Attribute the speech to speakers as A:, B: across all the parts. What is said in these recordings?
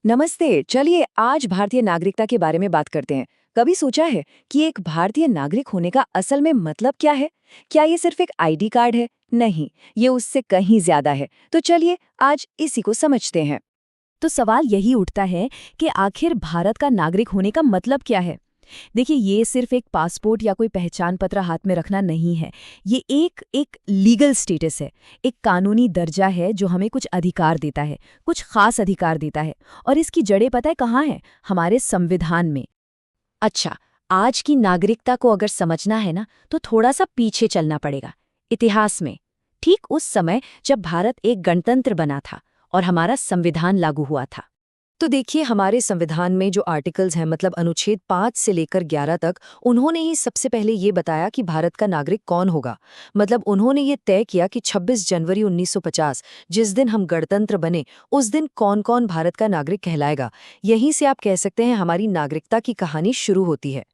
A: नमस्ते। चलिए आज भारतीय नागरिकता के बारे में बात करते हैं। कभी सोचा है कि एक भारतीय नागरिक होने का असल में मतलब क्या है? क्या ये सिर्फ एक आईडी कार्ड है? नहीं, ये उससे कहीं ज्यादा है। तो चलिए आज इसी को समझते हैं।
B: तो सवाल यही उठता है कि आखिर भारत का नागरिक होने का मतलब क्या है। देखिए, ये सिर्फ एक पासपोर्ट या कोई पहचान पत्र हाथ में रखना नहीं है। ये एक लीगल स्टेटस है, एक कानूनी दर्जा है जो हमें कुछ अधिकार देता है, कुछ खास अधिकार देता है। और इसकी जड़ें पता है कहाँ है? हमारे संविधान में।
A: अच्छा, आज की नागरिकता को अगर समझना है ना, तो थोड़ा सा पीछे चलना पड़ेगा, इतिहास में। ठीक उस समय जब भारत एक गणतंत्र बना था और हमारा संविधान लागू हुआ था। तो देखिए, हमारे संविधान में जो आर्टिकल्स हैं, मतलब अनुच्छेद 5 से लेकर 11 तक, उन्होंने ही सबसे पहले ये बताया कि भारत का नागरिक कौन होगा। मतलब उन्होंने ये तय किया कि 26 जनवरी 1950, जिस दिन हम गणतंत्र बने, उस दिन कौन कौन भारत का नागरिक कहलाएगा। यहीं से आप कह सकते हैं हमारी नागरिकता की कहानी शुरू होती है।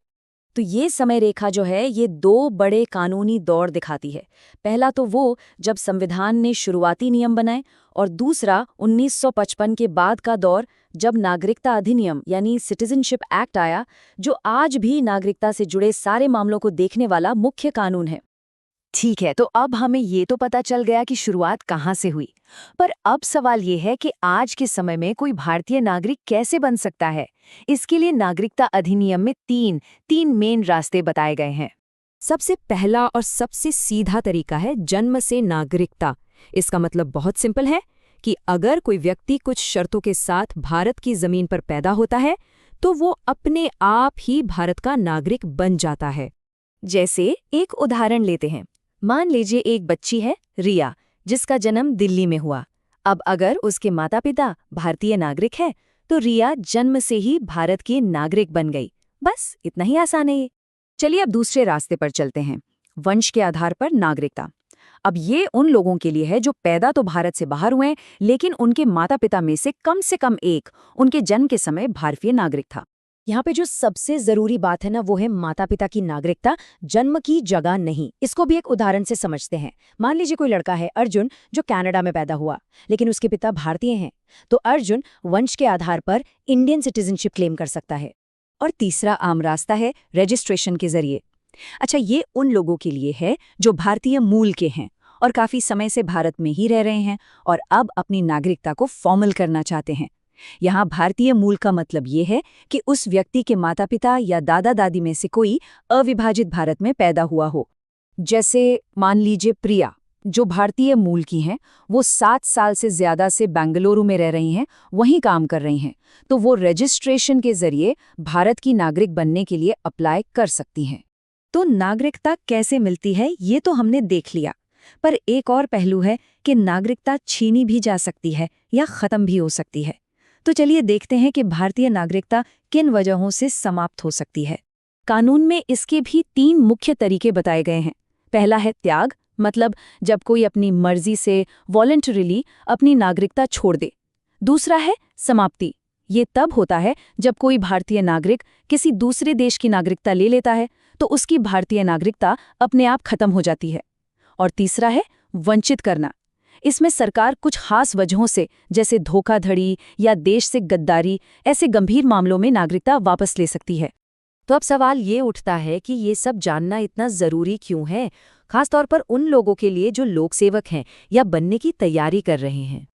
B: तो ये समय रेखा जो है, ये दो बड़े कानूनी दौर दिखाती है। पहला तो वो जब संविधान ने शुरुआती नियम बनाए, और दूसरा 1955 के बाद का दौर जब नागरिकता अधिनियम यानी सिटीजनशिप एक्ट आया, जो आज भी नागरिकता से जुड़े सारे मामलों को देखने वाला मुख्य कानून है।
A: ठीक है, तो अब हमें ये तो पता चल गया कि शुरुआत कहाँ से हुई। पर अब सवाल ये है कि आज के समय में कोई भारतीय नागरिक कैसे बन सकता है। इसके लिए नागरिकता अधिनियम में तीन मेन रास्ते बताए गए हैं।
B: सबसे पहला और सबसे सीधा तरीका है जन्म से नागरिकता। इसका मतलब बहुत सिंपल है कि अगर कोई व्यक्ति कुछ शर्तों के साथ भारत की जमीन पर पैदा होता है, तो वो अपने आप ही भारत का नागरिक बन जाता है।
A: जैसे एक उदाहरण लेते हैं। मान लीजिए एक बच्ची है, रिया, जिसका जन्म दिल्ली में हुआ। अब अगर उसके माता पिता भारतीय नागरिक हैं, तो रिया जन्म से ही भारत की नागरिक बन गई। बस इतना ही आसान है ये। चलिए अब दूसरे रास्ते पर चलते हैं, वंश के आधार पर नागरिकता। अब ये उन लोगों के लिए है जो पैदा तो भारत से बाहर हुए हैं, लेकिन उनके माता पिता में से कम एक उनके जन्म के समय भारतीय नागरिक था।
B: यहाँ पे जो सबसे जरूरी बात है ना, वो है माता पिता की नागरिकता, जन्म की जगह नहीं। इसको भी एक उदाहरण से समझते हैं। मान लीजिए कोई लड़का है अर्जुन, जो कनाडा में पैदा हुआ, लेकिन उसके पिता भारतीय हैं। तो अर्जुन वंश के आधार पर इंडियन सिटीजनशिप क्लेम कर सकता है।
A: और तीसरा आम रास्ता है रजिस्ट्रेशन के जरिए। अच्छा, ये उन लोगों के लिए है जो भारतीय मूल के हैं और काफी समय से भारत में ही रह रहे हैं और अब अपनी नागरिकता को फॉर्मल करना चाहते हैं। यहाँ भारतीय मूल का मतलब ये है कि उस व्यक्ति के माता पिता या दादा दादी में से कोई अविभाजित भारत में पैदा हुआ हो। जैसे मान लीजिए प्रिया, जो भारतीय मूल की हैं, वो 7 साल से ज्यादा से बेंगलुरु में रह रही हैं, वहीं काम कर रही हैं, तो वो रजिस्ट्रेशन के जरिए भारत की नागरिक बनने के लिए अप्लाई कर सकती हैं। तो नागरिकता कैसे मिलती है ये तो हमने देख लिया, पर एक और पहलू है कि नागरिकता छीनी भी जा सकती है या खत्म भी हो सकती है। तो चलिए देखते हैं कि भारतीय नागरिकता किन वजहों से समाप्त हो सकती है। कानून में इसके भी 3 मुख्य तरीके बताए गए हैं। पहला है त्याग, मतलब जब कोई अपनी मर्जी से वॉलंटरीली अपनी नागरिकता छोड़ दे। दूसरा है समाप्ति, ये तब होता है जब कोई भारतीय नागरिक किसी दूसरे देश की नागरिकता ले लेता है, तो उसकी भारतीय नागरिकता अपने आप खत्म हो जाती है। और तीसरा है वंचित करना। इसमें सरकार कुछ खास वजहों से, जैसे धोखाधड़ी या देश से गद्दारी, ऐसे गंभीर मामलों में नागरिकता वापस ले सकती है।
B: तो अब सवाल ये उठता है कि ये सब जानना इतना जरूरी क्यों है, खासतौर पर उन लोगों के लिए जो लोक सेवक हैं या बनने की तैयारी कर रहे हैं।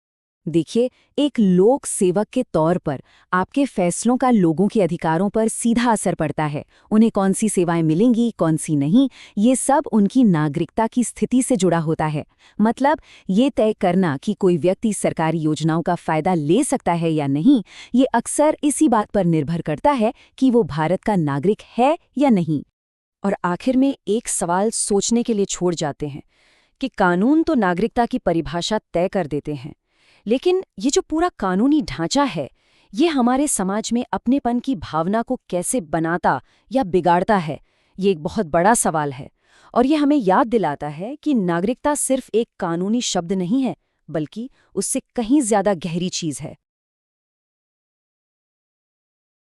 A: देखिए, एक लोक सेवक के तौर पर आपके फैसलों का लोगों के अधिकारों पर सीधा असर पड़ता है। उन्हें कौन सी सेवाएं मिलेंगी, कौन सी नहीं, ये सब उनकी नागरिकता की स्थिति से जुड़ा होता है। मतलब ये तय करना कि कोई व्यक्ति सरकारी योजनाओं का फायदा ले सकता है या नहीं, ये अक्सर इसी बात पर निर्भर करता है कि वो भारत का नागरिक है या नहीं। और आखिर में एक सवाल सोचने के लिए छोड़ जाते हैं कि कानून तो नागरिकता की परिभाषा तय कर देते हैं, लेकिन ये जो पूरा कानूनी ढांचा है, ये हमारे समाज में अपनेपन की भावना को कैसे बनाता या बिगाड़ता है, ये एक बहुत बड़ा सवाल है। और ये हमें याद दिलाता है कि नागरिकता सिर्फ एक कानूनी शब्द नहीं है, बल्कि उससे कहीं ज्यादा गहरी चीज है।